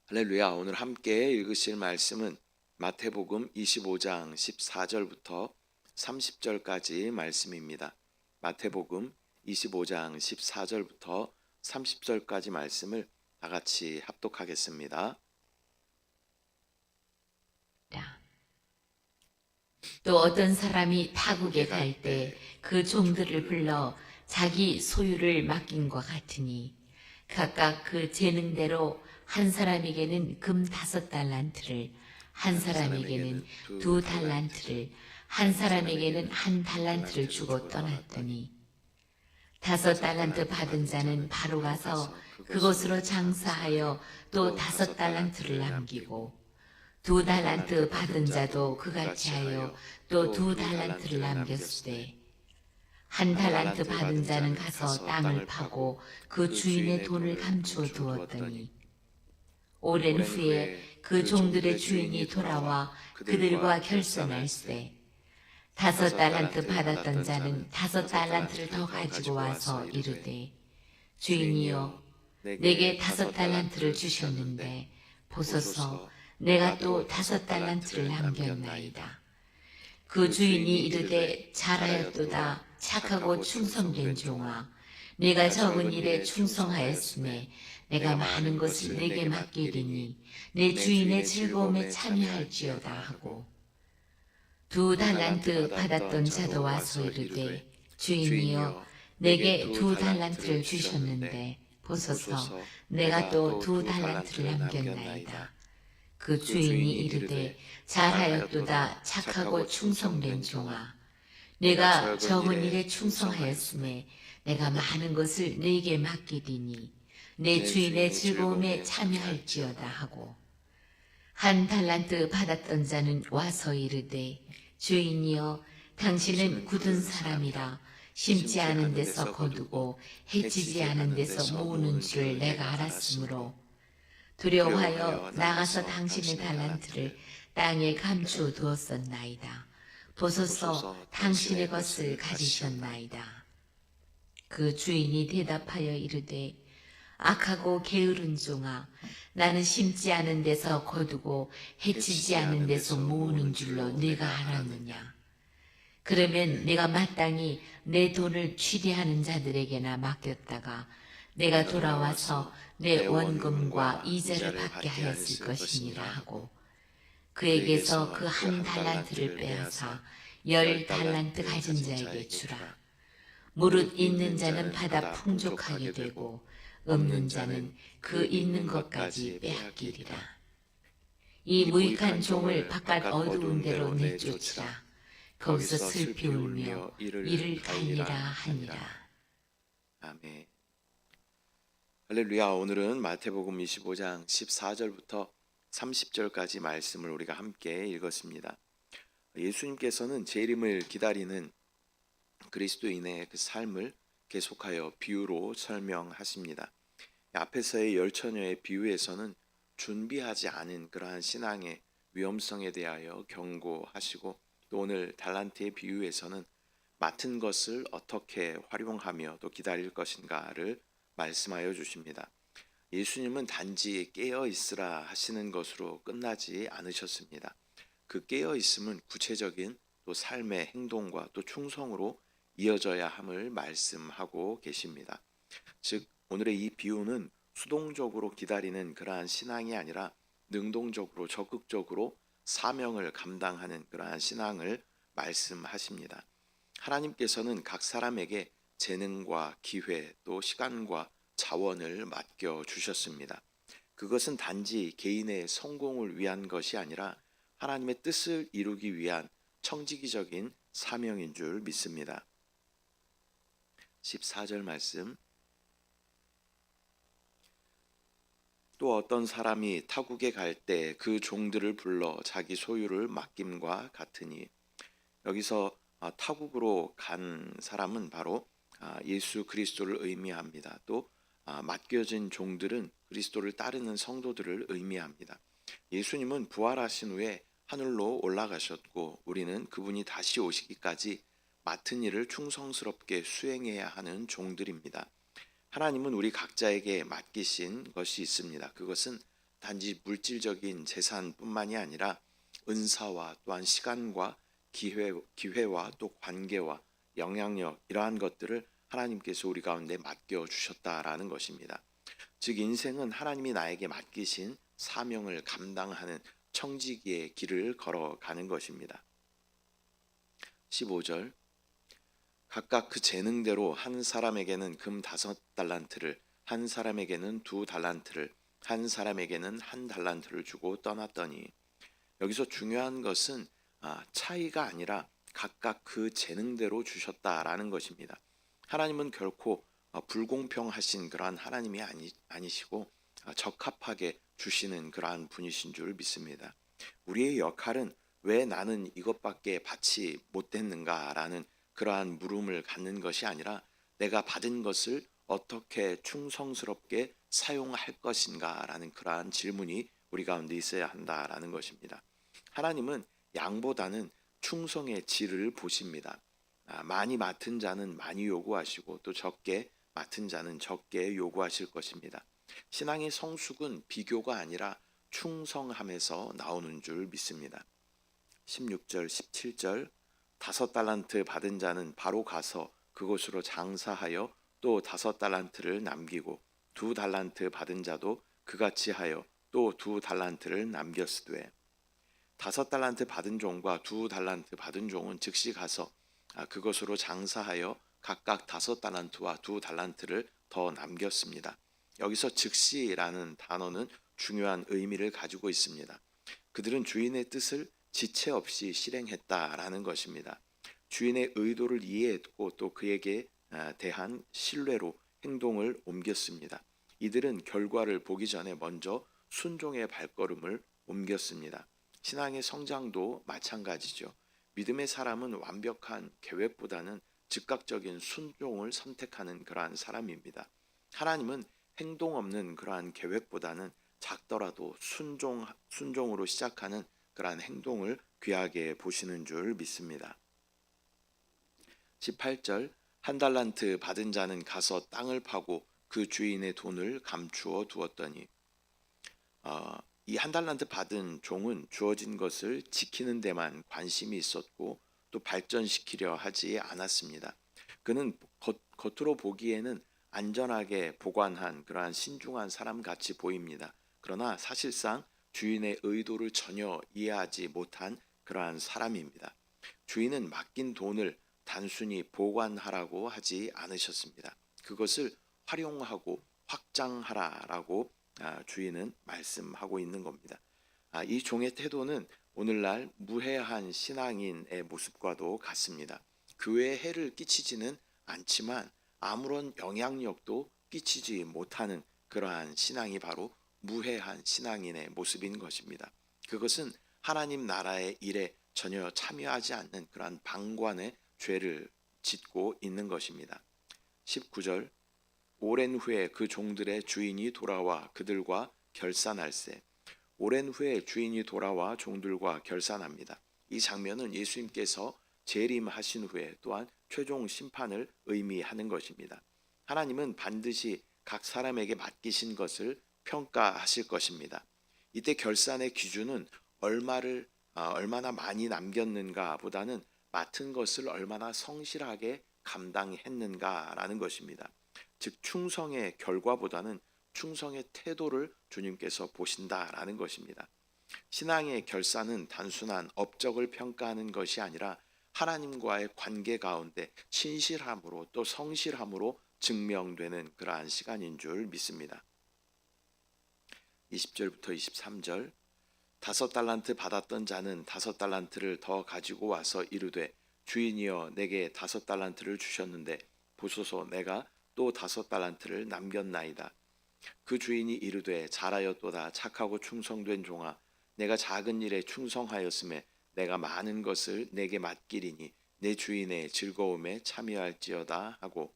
할렐루야. 오늘 함께 읽으실 말씀은 마태복음 25장 14절부터 30절까지 말씀입니다. 마태복음 25장 14절부터 30절까지 말씀을 다 같이 합독하겠습니다. 또 어떤 사람이 타국에 갈 때 그 종들을 불러 자기 소유를 맡긴 것 같으니 각각 그 재능대로 한 사람에게는 금 5달란트를, 한 사람에게는 2달란트를, 한 사람에게는 1달란트를 주고 떠났더니 5달란트 받은 자는 바로 가서 그곳으로 장사하여 또 5달란트를 남기고 2달란트 받은 자도 그같이 하여 또 2달란트를 남겼으되 1달란트 받은 자는 가서 땅을 파고 그 주인의 돈을 감추어 두었더니 오랜 후에 그 종들의 주인이 돌아와 그들과 결선할세 5달란트 받았던 자는 5달란트를 더 가지고 와서 이르되 주인이여 내게 5달란트를 주셨는데 보소서 내가 또 5달란트를 남겼나이다. 그 주인이 이르되 잘하였도다 착하고 충성된 종아 네가 적은 일에 충성하였으매 내가 많은 것을 내게 맡기리니 내 주인의 즐거움에 참여할지어다 하고 2달란트 받았던 자도 와서 이르되 주인이여 내게 2달란트를 주셨는데 보소서 내가 또 2달란트를 남겼나이다. 그 주인이 이르되 잘하였도다 착하고 충성된 종아 내가 적은 일에 충성하였음에 내가 많은 것을 네게 맡기리니 내 주인의 즐거움에 참여할지어다 하고 1달란트 받았던 자는 와서 이르되 주인이여 당신은 굳은 사람이라 심지 않은 데서 거두고 해치지 않은 데서 모으는 줄을 내가 알았으므로 두려워하여 나가서 당신의 달란트를 땅에 감추어 두었었나이다. 보소서 당신의 것을 가지셨나이다. 그 주인이 대답하여 이르되 악하고 게으른 종아 나는 심지 않은 데서 거두고 해치지 않은 데서 모으는 줄로 네가 알았느냐. 그러면 내가 마땅히 내 돈을 취리하는 자들에게나 맡겼다가 내가 돌아와서 내 원금과 이자를 받게 하였을 것이니라 하고 그에게서 그 1달란트를 빼앗아 10달란트 가진 자에게 주라. 무릇 있는 자는 받아 풍족하게 되고 없는 자는 그 있는 것까지 빼앗기리라. 이 무익한 종을 바깥 어두운 데로 내쫓으라. 거기서 슬피 울며 이를 갈리라 하니라. 아멘. 할렐루야. 오늘은 마태복음 25장 14절부터 30절까지 말씀을 우리가 함께 읽었습니다. 예수님께서는 재림을 기다리는 그리스도인의 그 삶을 계속하여 비유로 설명하십니다. 앞에서의 10처녀의 비유에서는 준비하지 않은 그러한 신앙의 위험성에 대하여 경고하시고 또 오늘 달란트의 비유에서는 맡은 것을 어떻게 활용하며 또 기다릴 것인가를 말씀하여 주십니다. 예수님은 단지 깨어 있으라 하시는 것으로 끝나지 않으셨습니다. 그 깨어 있음은 구체적인 또 삶의 행동과 또 충성으로 이어져야 함을 말씀하고 계십니다. 즉 오늘의 이 비유는 수동적으로 기다리는 그러한 신앙이 아니라 능동적으로 적극적으로 사명을 감당하는 그러한 신앙을 말씀하십니다. 하나님께서는 각 사람에게 재능과 기회 또 시간과 자원을 맡겨 주셨습니다. 그것은 단지 개인의 성공을 위한 것이 아니라 하나님의 뜻을 이루기 위한 청지기적인 사명인 줄 믿습니다. 14절 말씀. 또 어떤 사람이 타국에 갈 때 그 종들을 불러 자기 소유를 맡김과 같으니, 여기서 타국으로 간 사람은 바로 예수 그리스도를 의미합니다. 또 맡겨진 종들은 그리스도를 따르는 성도들을 의미합니다. 예수님은 부활하신 후에 하늘로 올라가셨고 우리는 그분이 다시 오시기까지 맡은 일을 충성스럽게 수행해야 하는 종들입니다. 하나님은 우리 각자에게 맡기신 것이 있습니다. 그것은 단지 물질적인 재산뿐만이 아니라 은사와 또한 시간과 기회와 또 관계와 영향력 이러한 것들을 하나님께서 우리 가운데 맡겨 주셨다라는 것입니다. 즉 인생은 하나님이 나에게 맡기신 사명을 감당하는 청지기의 길을 걸어가는 것입니다. 15절 각각 그 재능대로 한 사람에게는 금 5달란트를 한 사람에게는 2달란트를 한 사람에게는 1달란트를 주고 떠났더니 여기서 중요한 것은 차이가 아니라 각각 그 재능대로 주셨다라는 것입니다. 하나님은 결코 불공평하신 그러한 하나님이 아니시고 적합하게 주시는 그러한 분이신 줄 믿습니다. 우리의 역할은 왜 나는 이것밖에 받지 못했는가라는 그러한 물음을 갖는 것이 아니라 내가 받은 것을 어떻게 충성스럽게 사용할 것인가라는 그러한 질문이 우리 가운데 있어야 한다라는 것입니다. 하나님은 양보다는 충성의 질을 보십니다. 많이 맡은 자는 많이 요구하시고 또 적게 맡은 자는 적게 요구하실 것입니다. 신앙의 성숙은 비교가 아니라 충성함에서 나오는 줄 믿습니다. 16절 17절 5달란트 받은 자는 바로 가서 그곳으로 장사하여 또 5달란트를 남기고 2달란트 받은 자도 그같이 하여 또 2달란트를 남겼으되 5달란트 받은 종과 2달란트 받은 종은 즉시 가서 그것으로 장사하여 각각 5달란트와 2달란트를 더 남겼습니다. 여기서 즉시라는 단어는 중요한 의미를 가지고 있습니다. 그들은 주인의 뜻을 지체 없이 실행했다라는 것입니다. 주인의 의도를 이해했고 또 그에게 대한 신뢰로 행동을 옮겼습니다. 이들은 결과를 보기 전에 먼저 순종의 발걸음을 옮겼습니다. 신앙의 성장도 마찬가지죠. 믿음의 사람은 완벽한 계획보다는 즉각적인 순종을 선택하는 그러한 사람입니다. 하나님은 행동 없는 그러한 계획보다는 작더라도 순종으로 시작하는 그러한 행동을 귀하게 보시는 줄 믿습니다. 18절 1달란트 받은 자는 가서 땅을 파고 그 주인의 돈을 감추어 두었더니 이 1달란트 받은 종은 주어진 것을 지키는 데만 관심이 있었고 또 발전시키려 하지 않았습니다. 그는 겉으로 보기에는 안전하게 보관한 그러한 신중한 사람 같이 보입니다. 그러나 사실상 주인의 의도를 전혀 이해하지 못한 그러한 사람입니다. 주인은 맡긴 돈을 단순히 보관하라고 하지 않으셨습니다. 그것을 활용하고 확장하라라고 주인은 말씀하고 있는 겁니다. 이 종의 태도는 오늘날 무해한 신앙인의 모습과도 같습니다. 교회에 해를 끼치지는 않지만 아무런 영향력도 끼치지 못하는 그러한 신앙이 바로 무해한 신앙인의 모습인 것입니다. 그것은 하나님 나라의 일에 전혀 참여하지 않는 그러한 방관의 죄를 짓고 있는 것입니다. 19절 오랜 후에 그 종들의 주인이 돌아와 그들과 결산할세. 오랜 후에 주인이 돌아와 종들과 결산합니다. 이 장면은 예수님께서 재림하신 후에 또한 최종 심판을 의미하는 것입니다. 하나님은 반드시 각 사람에게 맡기신 것을 평가하실 것입니다. 이때 결산의 기준은 얼마나 많이 남겼는가 보다는 맡은 것을 얼마나 성실하게 감당했는가라는 것입니다. 즉 충성의 결과보다는 충성의 태도를 주님께서 보신다라는 것입니다. 신앙의 결산은 단순한 업적을 평가하는 것이 아니라 하나님과의 관계 가운데 신실함으로 또 성실함으로 증명되는 그러한 시간인 줄 믿습니다. 20절부터 23절 5달란트 받았던 자는 5달란트를 더 가지고 와서 이르되 주인이여 내게 5달란트를 주셨는데 보소서 내가 또 5달란트를 남겼나이다. 그 주인이 이르되 잘하였도다 착하고 충성된 종아 내가 작은 일에 충성하였음에 내가 많은 것을 내게 맡기리니 내 주인의 즐거움에 참여할지어다 하고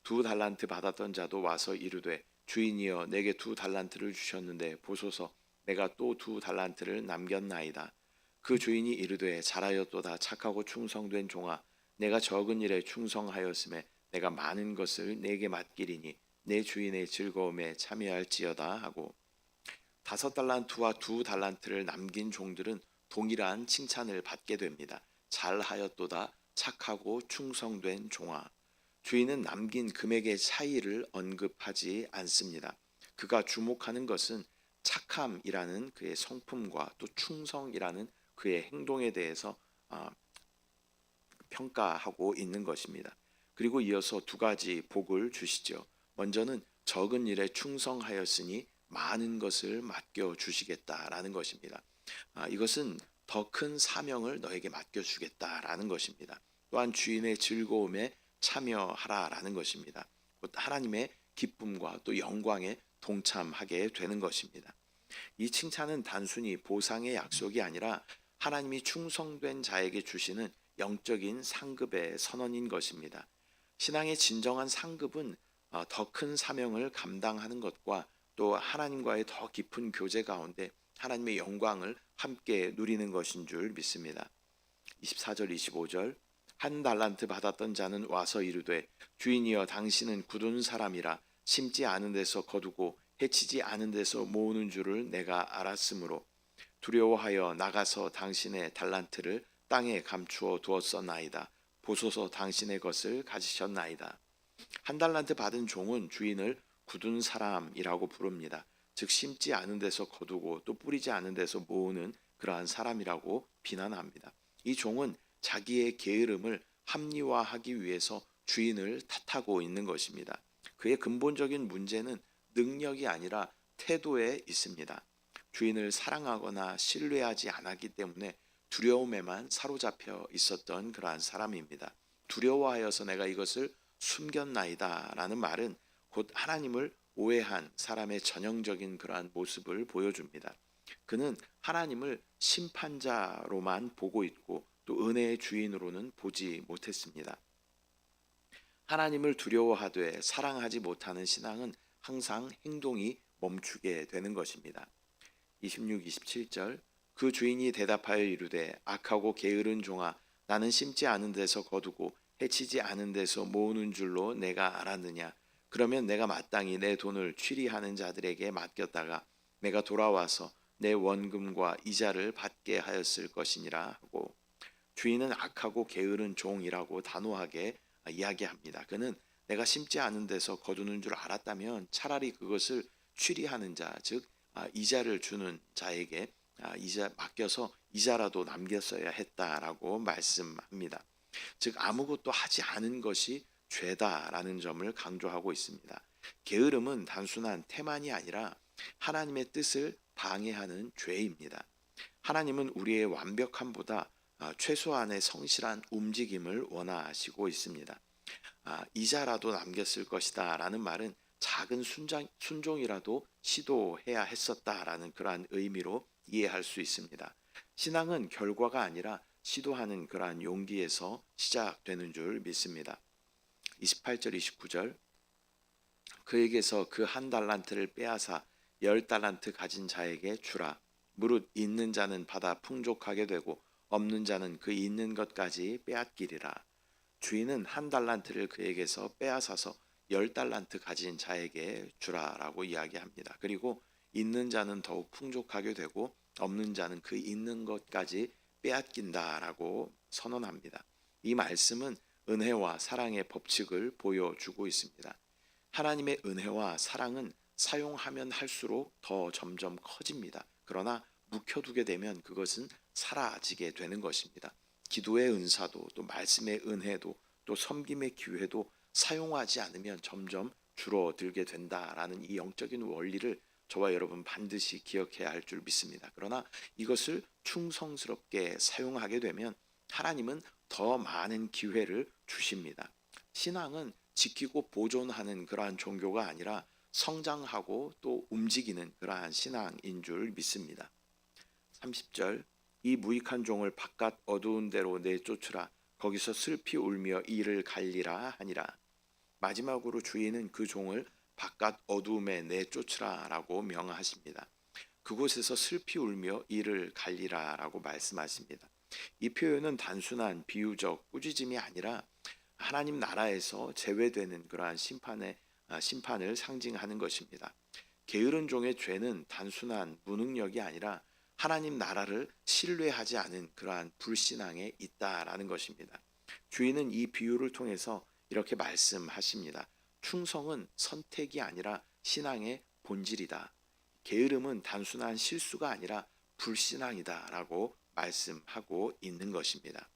2달란트 받았던 자도 와서 이르되 주인이여 내게 2달란트를 주셨는데 보소서 내가 또 2달란트를 남겼나이다. 그 주인이 이르되 잘하였도다 착하고 충성된 종아 내가 적은 일에 충성하였음에 내가 많은 것을 내게 맡기리니 내 주인의 즐거움에 참여할지어다 하고 5달란트와 2달란트를 남긴 종들은 동일한 칭찬을 받게 됩니다. 잘하였도다 착하고 충성된 종아. 주인은 남긴 금액의 차이를 언급하지 않습니다. 그가 주목하는 것은 착함이라는 그의 성품과 또 충성이라는 그의 행동에 대해서 평가하고 있는 것입니다. 그리고 이어서 두 가지 복을 주시죠. 먼저는 적은 일에 충성하였으니 많은 것을 맡겨 주시겠다라는 것입니다. 이것은 더 큰 사명을 너에게 맡겨 주겠다라는 것입니다. 또한 주인의 즐거움에 참여하라라는 것입니다. 곧 하나님의 기쁨과 또 영광에 동참하게 되는 것입니다. 이 칭찬은 단순히 보상의 약속이 아니라 하나님이 충성된 자에게 주시는 영적인 상급의 선언인 것입니다. 신앙의 진정한 상급은 더 큰 사명을 감당하는 것과 또 하나님과의 더 깊은 교제 가운데 하나님의 영광을 함께 누리는 것인 줄 믿습니다. 24절 25절 한 달란트 받았던 자는 와서 이르되 주인이여 당신은 굳은 사람이라 심지 않은 데서 거두고 해치지 않은 데서 모으는 줄을 내가 알았으므로 두려워하여 나가서 당신의 달란트를 땅에 감추어 두었었나이다. 보소서 당신의 것을 가지셨나이다. 한 달란트 받은 종은 주인을 굳은 사람이라고 부릅니다. 즉 심지 않은 데서 거두고 또 뿌리지 않은 데서 모으는 그러한 사람이라고 비난합니다. 이 종은 자기의 게으름을 합리화하기 위해서 주인을 탓하고 있는 것입니다. 그의 근본적인 문제는 능력이 아니라 태도에 있습니다. 주인을 사랑하거나 신뢰하지 않았기 때문에 두려움에만 사로잡혀 있었던 그러한 사람입니다. 두려워하여서 내가 이것을 숨겼나이다 라는 말은 곧 하나님을 오해한 사람의 전형적인 그러한 모습을 보여줍니다. 그는 하나님을 심판자로만 보고 있고 또 은혜의 주인으로는 보지 못했습니다. 하나님을 두려워하되 사랑하지 못하는 신앙은 항상 행동이 멈추게 되는 것입니다. 26, 27절 그 주인이 대답하여 이르되 악하고 게으른 종아 나는 심지 않은 데서 거두고 해치지 않은 데서 모으는 줄로 내가 알았느냐. 그러면 내가 마땅히 내 돈을 취리하는 자들에게 맡겼다가 내가 돌아와서 내 원금과 이자를 받게 하였을 것이니라 하고 주인은 악하고 게으른 종이라고 단호하게 이야기합니다. 그는 내가 심지 않은 데서 거두는 줄 알았다면 차라리 그것을 취리하는 자, 즉 이자를 주는 자에게 이자 맡겨서 이자라도 남겼어야 했다라고 말씀합니다. 즉 아무것도 하지 않은 것이 죄다라는 점을 강조하고 있습니다. 게으름은 단순한 태만이 아니라 하나님의 뜻을 방해하는 죄입니다. 하나님은 우리의 완벽함보다 최소한의 성실한 움직임을 원하시고 있습니다. 이자라도 남겼을 것이다 라는 말은 작은 순종이라도 시도해야 했었다라는 그러한 의미로 이해할 수 있습니다. 신앙은 결과가 아니라 시도하는 그러한 용기에서 시작되는 줄 믿습니다. 28절 29절 그에게서 그 한 달란트를 빼앗아 10달란트 가진 자에게 주라. 무릇 있는 자는 받아 풍족하게 되고 없는 자는 그 있는 것까지 빼앗기리라. 주인은 한 달란트를 그에게서 빼앗아서 10달란트 가진 자에게 주라라고 이야기합니다. 그리고 있는 자는 더욱 풍족하게 되고 없는 자는 그 있는 것까지 빼앗긴다라고 선언합니다. 이 말씀은 은혜와 사랑의 법칙을 보여주고 있습니다. 하나님의 은혜와 사랑은 사용하면 할수록 더 점점 커집니다. 그러나 묵혀두게 되면 그것은 사라지게 되는 것입니다. 기도의 은사도 또 말씀의 은혜도 또 섬김의 기회도 사용하지 않으면 점점 줄어들게 된다라는 이 영적인 원리를 저와 여러분 반드시 기억해야 할 줄 믿습니다. 그러나 이것을 충성스럽게 사용하게 되면 하나님은 더 많은 기회를 주십니다. 신앙은 지키고 보존하는 그러한 종교가 아니라 성장하고 또 움직이는 그러한 신앙인 줄 믿습니다. 30절 이 무익한 종을 바깥 어두운 데로 내쫓으라. 거기서 슬피 울며 이를 갈리라 하니라. 마지막으로 주인은 그 종을 바깥 어두움에 내쫓으라 라고 명하십니다. 그곳에서 슬피 울며 이를 갈리라 라고 말씀하십니다. 이 표현은 단순한 비유적 꾸짖음이 아니라 하나님 나라에서 제외되는 그러한 심판을 상징하는 것입니다. 게으른 종의 죄는 단순한 무능력이 아니라 하나님 나라를 신뢰하지 않은 그러한 불신앙에 있다라는 것입니다. 주인은 이 비유를 통해서 이렇게 말씀하십니다. 충성은 선택이 아니라 신앙의 본질이다. 게으름은 단순한 실수가 아니라 불신앙이다라고 말씀하고 있는 것입니다.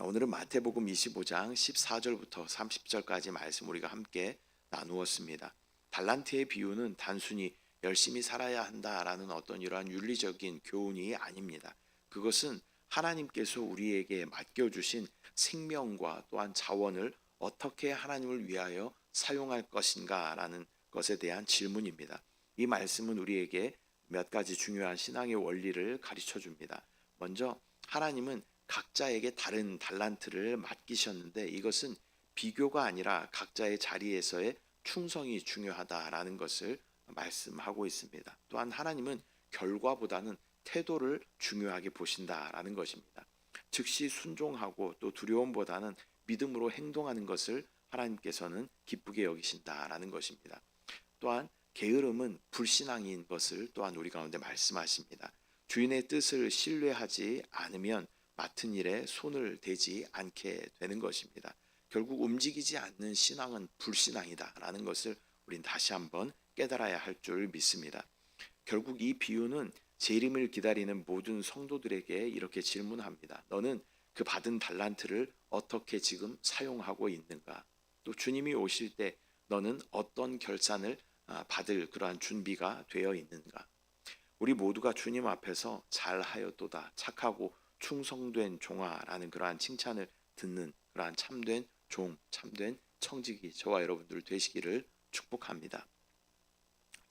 오늘은 마태복음 25장 14절부터 30절까지 말씀 우리가 함께 나누었습니다. 달란트의 비유는 단순히 열심히 살아야 한다라는 어떤 이러한 윤리적인 교훈이 아닙니다. 그것은 하나님께서 우리에게 맡겨주신 생명과 또한 자원을 어떻게 하나님을 위하여 사용할 것인가라는 것에 대한 질문입니다. 이 말씀은 우리에게 몇 가지 중요한 신앙의 원리를 가르쳐 줍니다. 먼저 하나님은 각자에게 다른 달란트를 맡기셨는데 이것은 비교가 아니라 각자의 자리에서의 충성이 중요하다라는 것을 말씀하고 있습니다. 또한 하나님은 결과보다는 태도를 중요하게 보신다라는 것입니다. 즉시 순종하고 또 두려움보다는 믿음으로 행동하는 것을 하나님께서는 기쁘게 여기신다라는 것입니다. 또한 게으름은 불신앙인 것을 또한 우리 가운데 말씀하십니다. 주인의 뜻을 신뢰하지 않으면 맡은 일에 손을 대지 않게 되는 것입니다. 결국 움직이지 않는 신앙은 불신앙이다라는 것을 우린 다시 한번 깨달아야 할 줄 믿습니다. 결국 이 비유는 재림을 기다리는 모든 성도들에게 이렇게 질문합니다. 너는 그 받은 달란트를 어떻게 지금 사용하고 있는가? 또 주님이 오실 때 너는 어떤 결산을 받을 그러한 준비가 되어 있는가? 우리 모두가 주님 앞에서 잘하였도다, 착하고 충성된 종아라는 그러한 칭찬을 듣는 그러한 참된 종, 참된 청지기 저와 여러분들 되시기를 축복합니다.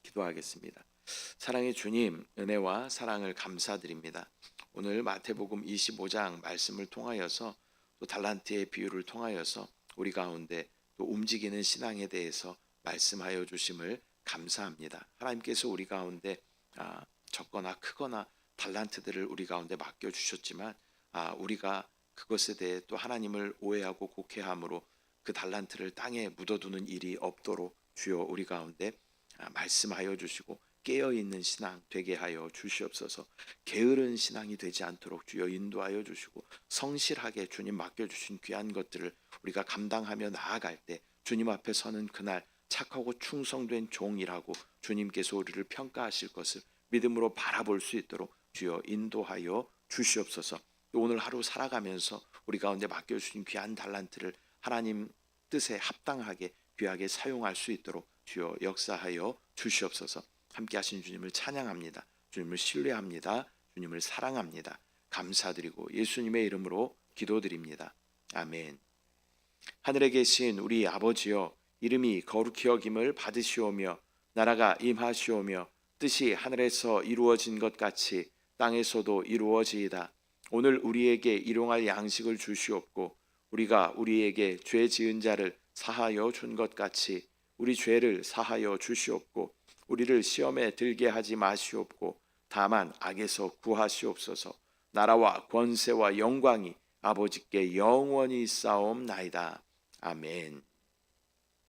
기도하겠습니다. 사랑의 주님, 은혜와 사랑을 감사드립니다. 오늘 마태복음 25장 말씀을 통하여서 또 달란트의 비유를 통하여서 우리 가운데 또 움직이는 신앙에 대해서 말씀하여 주심을 감사합니다. 하나님께서 우리 가운데 적거나 크거나 달란트들을 우리 가운데 맡겨주셨지만 우리가 그것에 대해 또 하나님을 오해하고 곡해함으로 그 달란트를 땅에 묻어두는 일이 없도록 주여 우리 가운데 말씀하여 주시고 깨어있는 신앙 되게 하여 주시옵소서. 게으른 신앙이 되지 않도록 주여 인도하여 주시고 성실하게 주님 맡겨주신 귀한 것들을 우리가 감당하며 나아갈 때 주님 앞에 서는 그날 착하고 충성된 종이라고 주님께서 우리를 평가하실 것을 믿음으로 바라볼 수 있도록 주여 인도하여 주시옵소서. 또 오늘 하루 살아가면서 우리 가운데 맡겨주신 귀한 달란트를 하나님 뜻에 합당하게 귀하게 사용할 수 있도록 주여 역사하여 주시옵소서. 함께 하신 주님을 찬양합니다. 주님을 신뢰합니다. 주님을 사랑합니다. 감사드리고 예수님의 이름으로 기도드립니다. 아멘. 하늘에 계신 우리 아버지여, 이름이 거룩히 여김을 받으시오며 나라가 임하시오며 뜻이 하늘에서 이루어진 것 같이 땅에서도 이루어지이다. 오늘 우리에게 일용할 양식을 주시옵고 우리가 우리에게 죄 지은 자를 사하여 준 것 같이 우리 죄를 사하여 주시옵고 우리를 시험에 들게 하지 마시옵고 다만 악에서 구하시옵소서. 나라와 권세와 영광이 아버지께 영원히 있사옵나이다. 아멘.